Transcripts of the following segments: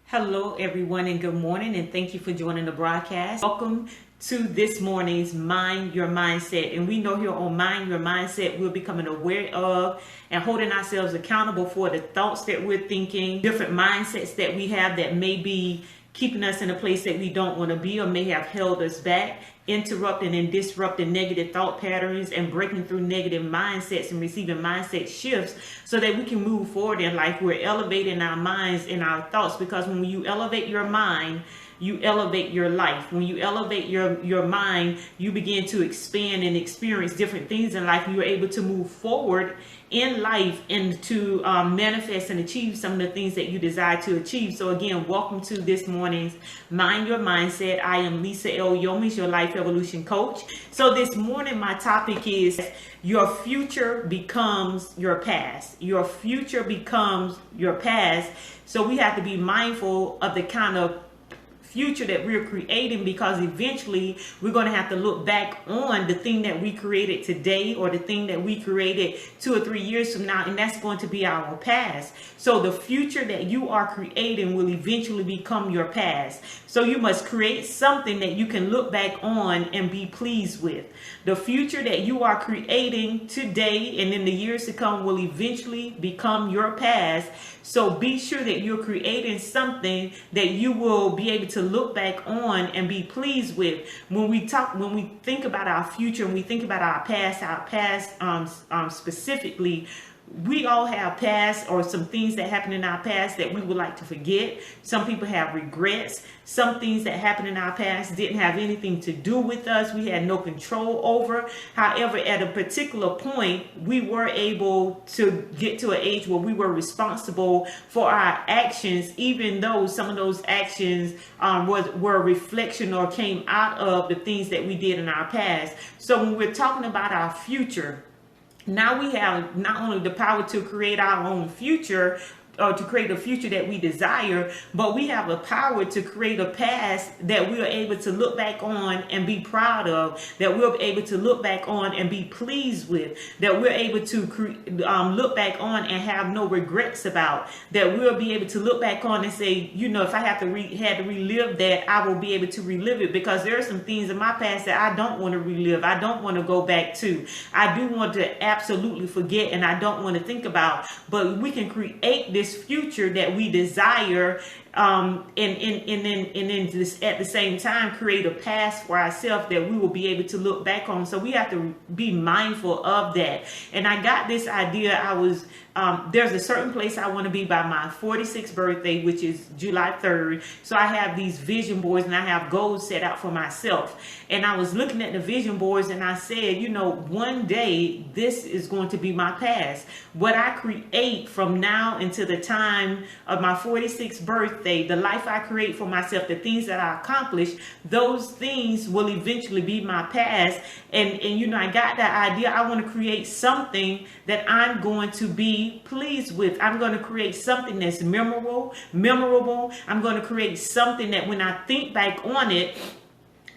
Hello, everyone, and good morning, and thank you for joining the broadcast. Welcome to this morning's Mind Your Mindset. And we know here on Mind Your Mindset, we're becoming aware of and holding ourselves accountable for the thoughts that we're thinking, different mindsets that we have that may be keeping us in a place that we don't want to be or may have held us back, interrupting and disrupting negative thought patterns and breaking through negative mindsets and receiving mindset shifts so that we can move forward in life. We're elevating our minds and our thoughts, because when you elevate your mind, you elevate your life. When you elevate your mind, you begin to expand and experience different things in life. You're able to move forward in life and to manifest and achieve some of the things that you desire to achieve. So again, welcome to this morning's Mind Your Mindset. I am Lisa L. Yomis, your life evolution coach. So this morning, my topic is your future becomes your past. Your future becomes your past. So we have to be mindful of the kind of future that we're creating, because eventually we're going to have to look back on the thing that we created today or the thing that we created 2 or 3 years from now, and that's going to be our past. So the future that you are creating will eventually become your past. So you must create something that you can look back on and be pleased with. The future that you are creating today and in the years to come will eventually become your past. So be sure that you're creating something that you will be able to look back on and be pleased with. When we think about our future and we think about our past specifically, we all have past or some things that happened in our past that we would like to forget. Some people have regrets. Some things that happened in our past didn't have anything to do with us. We had no control over. However, at a particular point, we were able to get to an age where we were responsible for our actions, even though some of those actions were a reflection or came out of the things that we did in our past. So when we're talking about our future, now we have not only the power to create our own future, or to create a future that we desire, but we have the power to create a past that we are able to look back on and be proud of, that we're able to look back on and be pleased with, that we're able to look back on and have no regrets about, that we'll be able to look back on and say, you know, if I had to relive that, I will be able to relive it, because there are some things in my past that I don't want to relive. I don't want to go back to. I do want to absolutely forget, and I don't want to think about, but we can create this future that we desire, and then just at the same time create a past for ourselves that we will be able to look back on. So we have to be mindful of that. And I got this idea. There's a certain place I want to be by my 46th birthday, which is July 3rd. So I have these vision boards and I have goals set out for myself. And I was looking at the vision boards and I said, you know, one day this is going to be my past. What I create from now until the time of my 46th birthday, the life I create for myself, the things that I accomplish, those things will eventually be my past. And you know, I got that idea. I want to create something that I'm going to be pleased with. I'm going to create something that's memorable. I'm going to create something that when I think back on it,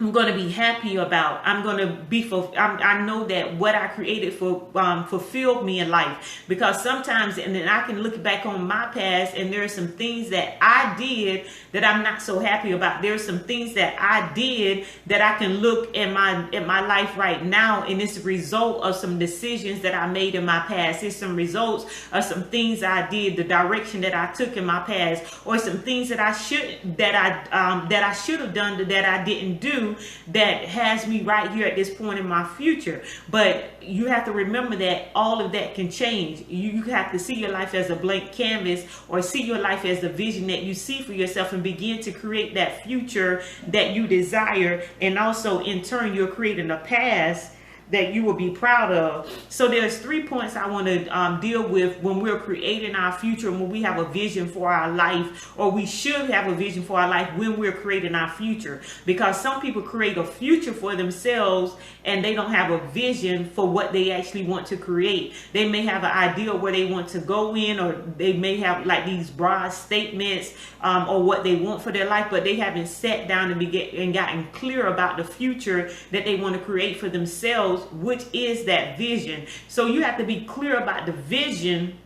I'm going to be happy about. I'm going to be I know that what I created fulfilled me in life, because sometimes, and then I can look back on my past and there are some things that I did that I'm not so happy about. There are some things that I did that I can look at my life right now, and it's a result of some decisions that I made in my past. It's some results of some things I did, the direction that I took in my past, or some things that I should have done that I didn't do, that has me right here at this point in my future. But you have to remember that all of that can change. You have to see your life as a blank canvas, or see your life as the vision that you see for yourself, and begin to create that future that you desire. And also in turn, you're creating a past that you will be proud of. So there's 3 points I want to deal with when we're creating our future, and when we have a vision for our life, or we should have a vision for our life when we're creating our future. Because some people create a future for themselves and they don't have a vision for what they actually want to create. They may have an idea where they want to go in, or they may have like these broad statements or what they want for their life, but they haven't sat down and gotten clear about the future that they want to create for themselves, which is that vision. So you have to be clear about the vision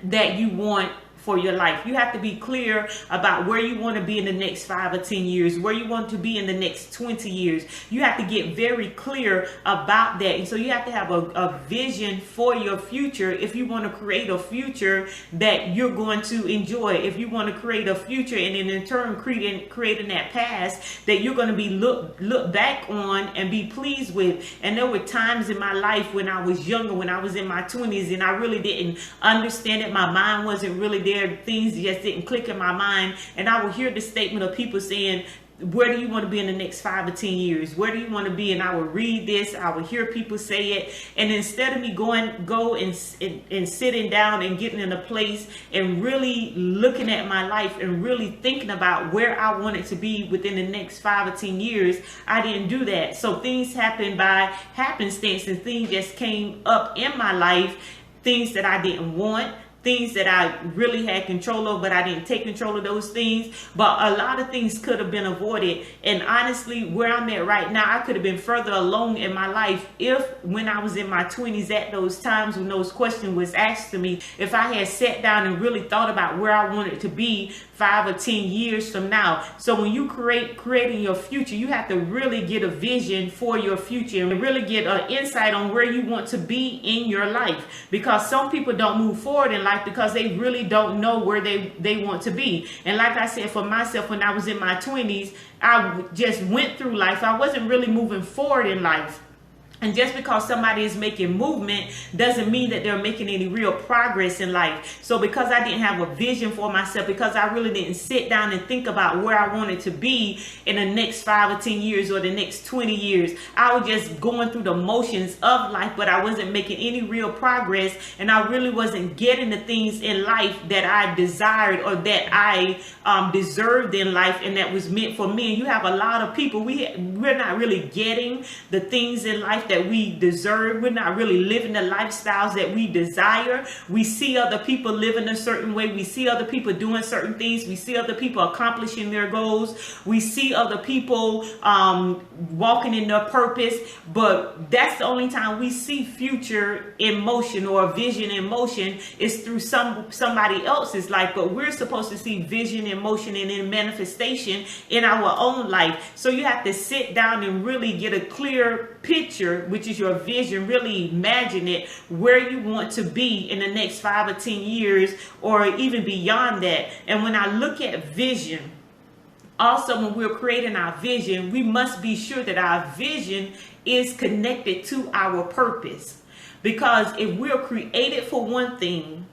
that you want for your life. You have to be clear about where you want to be in the next 5 or 10 years, where you want to be in the next 20 years. You have to get very clear about that. And so you have to have a vision for your future if you want to create a future that you're going to enjoy. If you want to create a future and then in turn creating that past that you're going to be look back on and be pleased with. And there were times in my life when I was younger, when I was in my 20s, and I really didn't understand it. My mind wasn't really there. Things just didn't click in my mind. And I would hear the statement of people saying, where do you want to be in the next 5 or 10 years? Where do you want to be? And I would read this. I would hear people say it. And instead of me go and sitting down and getting in a place and really looking at my life and really thinking about where I wanted to be within the next 5 or 10 years, I didn't do that. So things happened by happenstance, and things just came up in my life, things that I didn't want, things that I really had control of, but I didn't take control of those things. But a lot of things could have been avoided. And honestly, where I'm at right now, I could have been further along in my life if when I was in my 20s, at those times when those questions was asked to me, if I had sat down and really thought about where I wanted to be 5 or 10 years from now. So when you creating your future, you have to really get a vision for your future and really get an insight on where you want to be in your life. Because some people don't move forward in life because they really don't know where they want to be. And like I said, for myself, when I was in my 20s, I just went through life. I wasn't really moving forward in life. And just because somebody is making movement doesn't mean that they're making any real progress in life. So because I didn't have a vision for myself, because I really didn't sit down and think about where I wanted to be in the next 5 or 10 years or the next 20 years, I was just going through the motions of life, but I wasn't making any real progress. And I really wasn't getting the things in life that I desired or that I deserved in life and that was meant for me. And you have a lot of people, we're not really getting the things in life that we deserve. We're not really living the lifestyles that we desire. We see other people living a certain way. We see other people doing certain things. We see other people accomplishing their goals. We see other people walking in their purpose. But that's the only time we see future in motion or vision in motion is through somebody else's life. But we're supposed to see vision in motion and in manifestation in our own life. So you have to sit down and really get a clear picture, which is your vision. Really imagine it, where you want to be in the next 5 or 10 years or even beyond that. And when I look at vision, also when we're creating our vision, we must be sure that our vision is connected to our purpose. Because if we're created for one thing,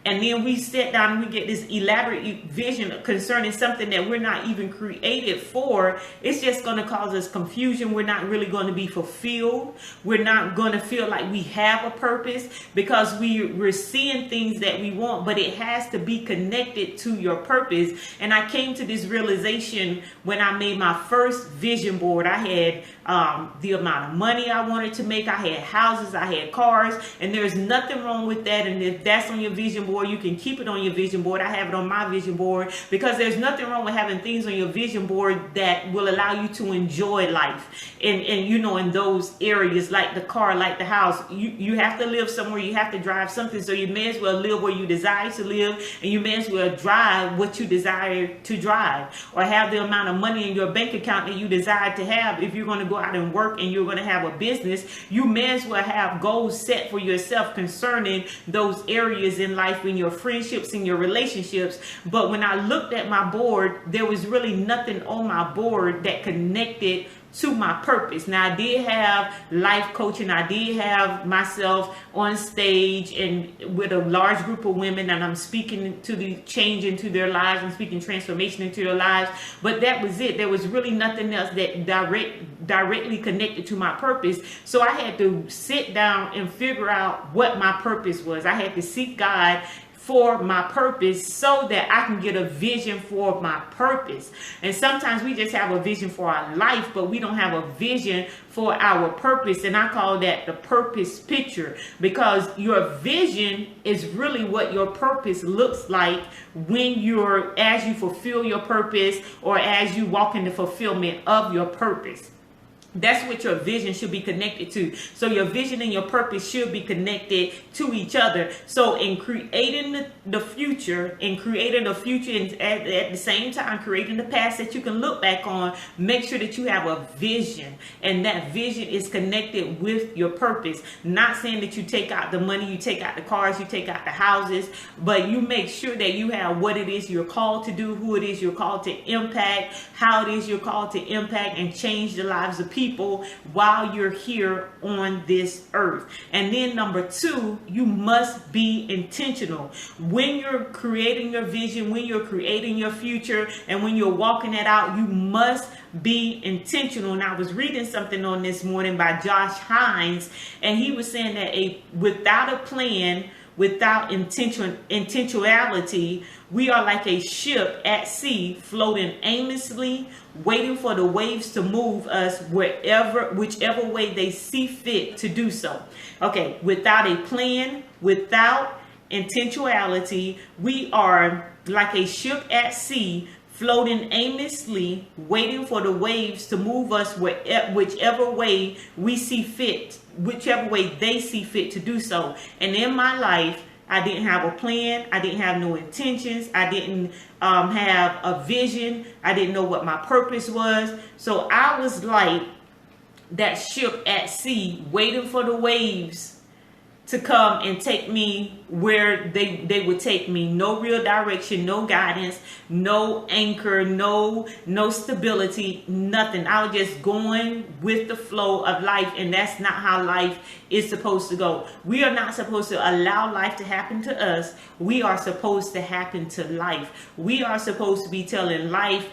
and then we sit down and we get this elaborate vision concerning something that we're not even created for, it's just going to cause us confusion. We're not really going to be fulfilled. We're not going to feel like we have a purpose because we're seeing things that we want, but it has to be connected to your purpose. And I came to this realization when I made my first vision board. I had the amount of money I wanted to make. I had houses, I had cars, and there's nothing wrong with that. And if that's on your vision board, you can keep it on your vision board. I have it on my vision board because there's nothing wrong with having things on your vision board that will allow you to enjoy life. And you know, in those areas, like the car, like the house, you have to live somewhere. You have to drive something. So you may as well live where you desire to live, and you may as well drive what you desire to drive, or have the amount of money in your bank account that you desire to have. If you're going to go out and work and you're going to have a business, you may as well have goals set for yourself concerning those areas in life, in your friendships, in your relationships. But when I looked at my board, there was really nothing on my board that connected to my purpose. Now, I did have life coaching. I did have myself on stage and with a large group of women, and I'm speaking to the change into their lives. I'm speaking transformation into their lives. But that was it. There was really nothing else that directly connected to my purpose. So I had to sit down and figure out what my purpose was. I had to seek God for my purpose so that I can get a vision for my purpose. And sometimes we just have a vision for our life, but we don't have a vision for our purpose. And I call that the purpose picture, because your vision is really what your purpose looks like as you fulfill your purpose, or as you walk in the fulfillment of your purpose. That's what your vision should be connected to. So your vision and your purpose should be connected to each other. So in creating the future, and at the same time creating the past that you can look back on, make sure that you have a vision, and that vision is connected with your purpose. Not saying that you take out the money, you take out the cars, you take out the houses, but you make sure that you have what it is you're called to do, who it is you're called to impact, how it is you're called to impact and change the lives of people while you're here on this earth. And then number 2, you must be intentional. When you're creating your vision, when you're creating your future, and when you're walking it out, you must be intentional. And I was reading something on this morning by Josh Hines, and he was saying that without a plan, without intentionality, we are like a ship at sea floating aimlessly, waiting for the waves to move us whichever way they see fit to do so. Okay, without a plan, without intentionality, we are like a ship at sea floating aimlessly, waiting for the waves to move us whichever way we see fit, whichever way they see fit to do so. And in my life, I didn't have a plan. I didn't have no intentions. I didn't have a vision. I didn't know what my purpose was. So I was like that ship at sea, waiting for the waves to come and take me where they would take me. No real direction, no guidance, no anchor, no stability, nothing. I was just going with the flow of life, and that's not how life is supposed to go. We are not supposed to allow life to happen to us. We are supposed to happen to life. We are supposed to be telling life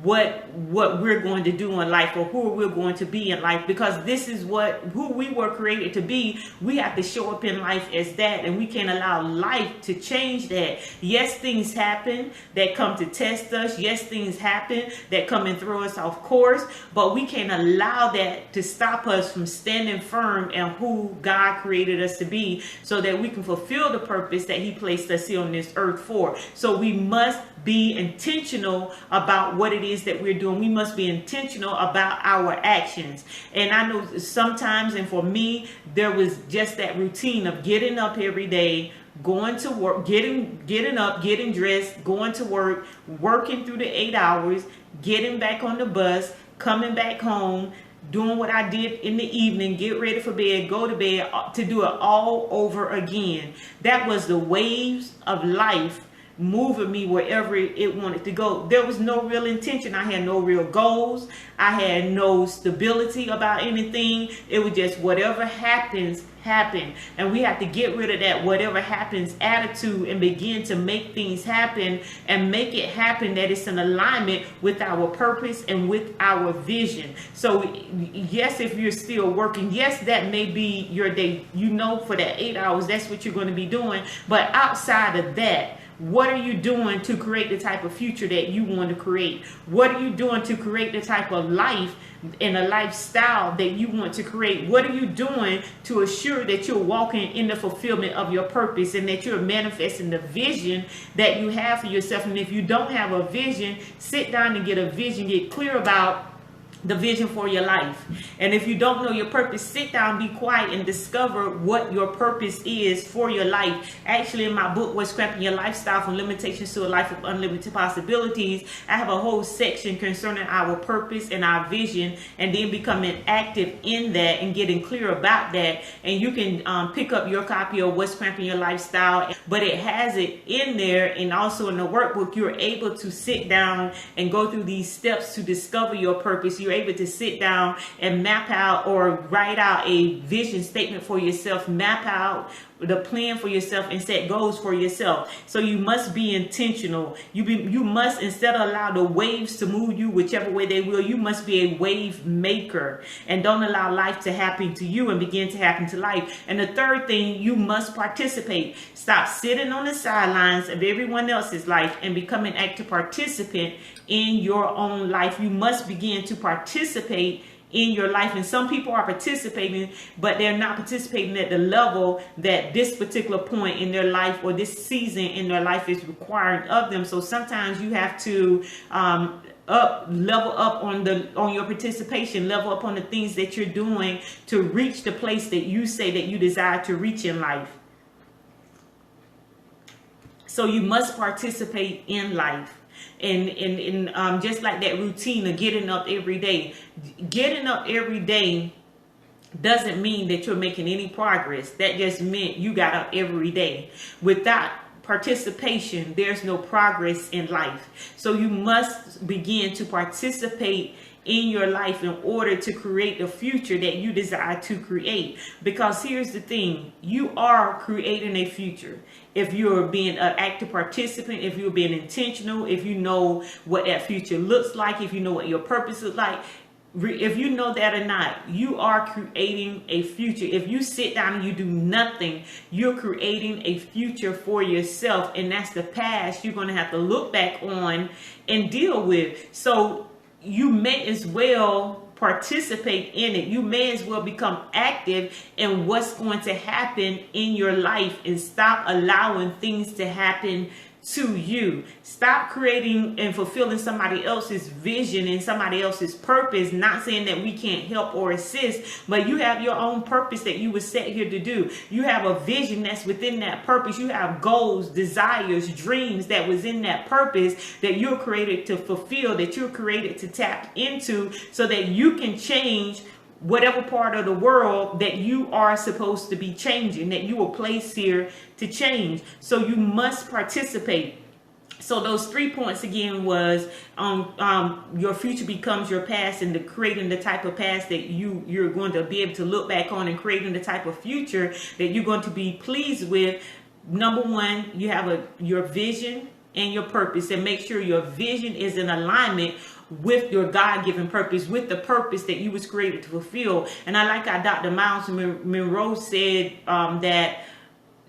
what we're going to do in life, or who we're going to be in life, because this is who we were created to be. We have to show up in life as that, and we can't allow life to change that. Yes, things happen that come to test us. Yes, things happen that come and throw us off course, but we can't allow that to stop us from standing firm in who God created us to be, so that we can fulfill the purpose that He placed us here on this earth for. So we must be intentional about what it is that we're doing. We must be intentional about our actions. And I know sometimes, and for me, there was just that routine of getting up every day, going to work, getting up, getting dressed, going to work, working through the 8 hours, getting back on the bus, coming back home, doing what I did in the evening, get ready for bed, go to bed, to do it all over again. That was the waves of life moving me wherever it wanted to go. There was no real intention. I had no real goals. I had no stability about anything. It was just whatever happens, happen. And we have to get rid of that whatever happens attitude and begin to make things happen, and make it happen that it's in alignment with our purpose and with our vision. So yes, if you're still working, yes, that may be your day, for that 8 hours, that's what you're going to be doing. But outside of that, what are you doing to create the type of future that you want to create? What are you doing to create the type of life and a lifestyle that you want to create? What are you doing to assure that you're walking in the fulfillment of your purpose, and that you're manifesting the vision that you have for yourself? And if you don't have a vision, sit down and get a vision, get clear about the vision for your life. And if you don't know your purpose, sit down, be quiet, and discover what your purpose is for your life. Actually, in my book, What's Cramping Your Lifestyle from Limitations to a Life of Unlimited Possibilities, I have a whole section concerning our purpose and our vision, and then becoming active in that and getting clear about that. And you can pick up your copy of What's Cramping Your Lifestyle, but it has it in there. And also in the workbook, you're able to sit down and go through these steps to discover your purpose. You're able to sit down and map out or write out a vision statement for yourself, map out the plan for yourself, and set goals for yourself. So you must be intentional. You must, instead of allow the waves to move you whichever way they will, you must be a wave maker, and don't allow life to happen to you and begin to happen to life. And the third thing, you must participate. Stop sitting on the sidelines of everyone else's life and become an active participant in your own life. You must begin to participate in your life. And some people are participating, but they're not participating at the level that this particular point in their life or this season in their life is requiring of them. So sometimes you have to level up on your participation, level up on the things that you're doing to reach the place that you say that you desire to reach in life. So you must participate in life. And just like that routine of getting up every day. Getting up every day doesn't mean that you're making any progress. That just meant you got up every day. Without participation, there's no progress in life. So you must begin to participate in your life in order to create the future that you desire to create. Because here's the thing, you are creating a future. If you're being an active participant, if you're being intentional, if you know what that future looks like, if you know what your purpose is like, if you know that or not, you are creating a future. If you sit down and you do nothing, you're creating a future for yourself. And that's the past you're going to have to look back on and deal with. So you may as well participate in it. You may as well become active in what's going to happen in your life and stop allowing things to happen to you. Stop creating and fulfilling somebody else's vision and somebody else's purpose. Not saying that we can't help or assist, but you have your own purpose that you were set here to do. You have a vision that's within that purpose. You have goals, desires, dreams that was in that purpose that you're created to fulfill, that you're created to tap into, so that you can change whatever part of the world that you are supposed to be changing, that you were placed here to change. So you must participate. So those 3 points again was your future becomes your past, and creating the type of past that you're going to be able to look back on, and creating the type of future that you're going to be pleased with. Number one, you have your vision and your purpose, and make sure your vision is in alignment with your God-given purpose, with the purpose that you was created to fulfill. And I like how Dr. Miles Monroe said that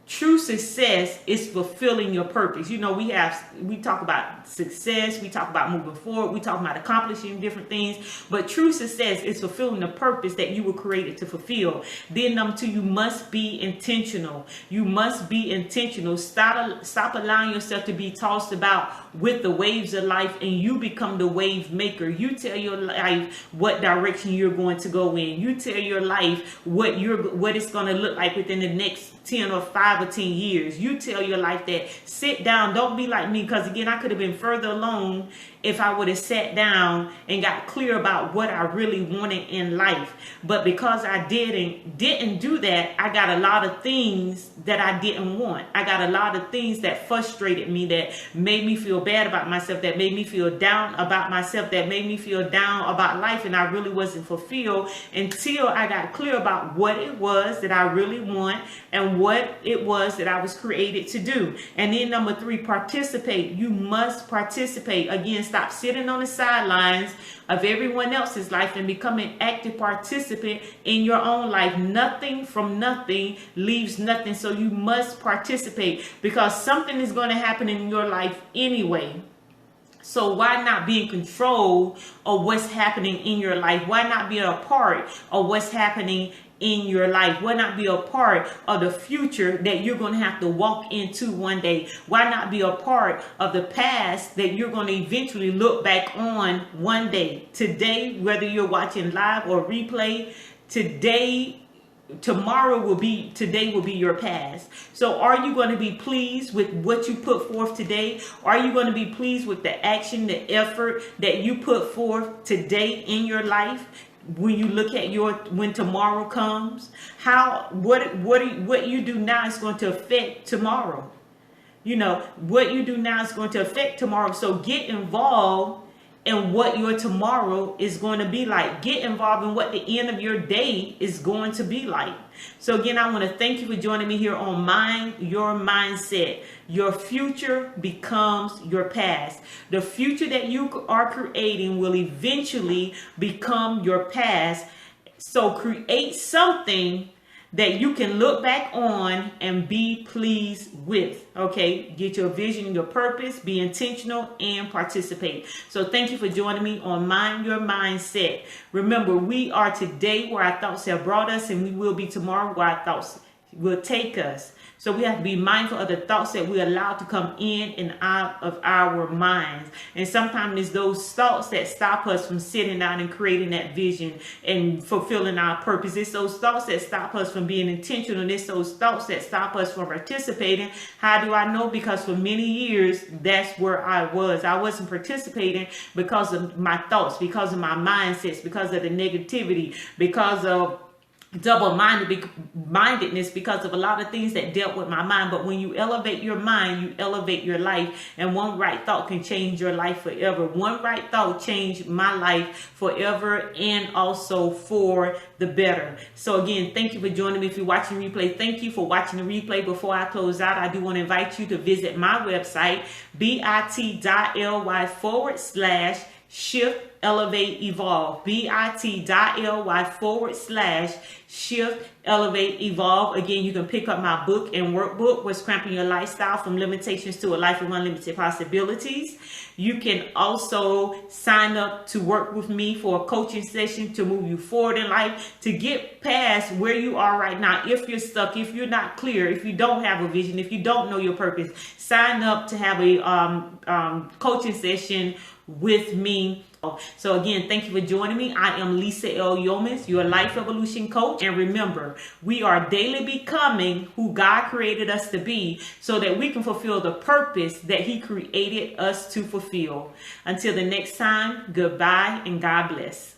true success is fulfilling your purpose. You know, we talk about success, we talk about moving forward, we talk about accomplishing different things, but true success is fulfilling the purpose that you were created to fulfill. Then number two, you must be intentional. You must be intentional. Stop allowing yourself to be tossed about with the waves of life, and you become the wave maker. You tell your life what direction you're going to go in. You tell your life what it's going to look like within the next 10 or 5 or 10 years. You tell your life that. Sit down. Don't be like me, because again, I could have been further along if I would have sat down and got clear about what I really wanted in life. But because I didn't do that, I got a lot of things that I didn't want. I got a lot of things that frustrated me, that made me feel bad about myself, that made me feel down about myself, that made me feel down about life, and I really wasn't fulfilled until I got clear about what it was that I really want and what it was that I was created to do. And then number three, participate. You must participate. Again, stop sitting on the sidelines of everyone else's life and become an active participant in your own life. Nothing from nothing leaves nothing. So you must participate, because something is going to happen in your life anyway. So why not be in control of what's happening in your life? Why not be a part of what's happening in your life? Why not be a part of the future that you're going to have to walk into one day? Why not be a part of the past that you're going to eventually look back on one day? Today, whether you're watching live or replay, tomorrow will be your past. So are you going to be pleased with what you put forth today? Are you going to be pleased with the action, the effort that you put forth today in your life? When you look at when tomorrow comes, what you do now is going to affect tomorrow. You know, what you do now is going to affect tomorrow. So get involved in what your tomorrow is going to be like. Get involved in what the end of your day is going to be like. So again, I want to thank you for joining me here on Mind Your Mindset. Your future becomes your past. The future that you are creating will eventually become your past. So create something that you can look back on and be pleased with. Okay, get your vision, your purpose, be intentional, and participate. So thank you for joining me on Mind Your Mindset. Remember, we are today where our thoughts have brought us, and we will be tomorrow where our thoughts will take us. So we have to be mindful of the thoughts that we allow to come in and out of our minds. And sometimes it's those thoughts that stop us from sitting down and creating that vision and fulfilling our purpose. It's those thoughts that stop us from being intentional. It's those thoughts that stop us from participating. How do I know? Because for many years, that's where I was. I wasn't participating because of my thoughts, because of my mindsets, because of the negativity, because of double-mindedness, because of a lot of things that dealt with my mind. But when you elevate your mind, you elevate your life, and one right thought can change your life forever. One right thought changed my life forever, and also for the better. So again, thank you for joining me. If you're watching the replay, thank you for watching the replay. Before I close out, I do want to invite you to visit my website, bit.ly/shift elevate evolve, bit.ly/shift elevate evolve. Again, you can pick up my book and workbook, What's Cramping Your Lifestyle, From Limitations to a Life of Unlimited Possibilities. You can also sign up to work with me for a coaching session to move you forward in life, to get past where you are right now. If you're stuck, if you're not clear, if you don't have a vision, if you don't know your purpose, sign up to have a coaching session with me. So again, thank you for joining me. I am Lisa L. Yeomans, your life evolution coach. And remember, we are daily becoming who God created us to be, so that we can fulfill the purpose that He created us to fulfill. Until the next time, goodbye and God bless.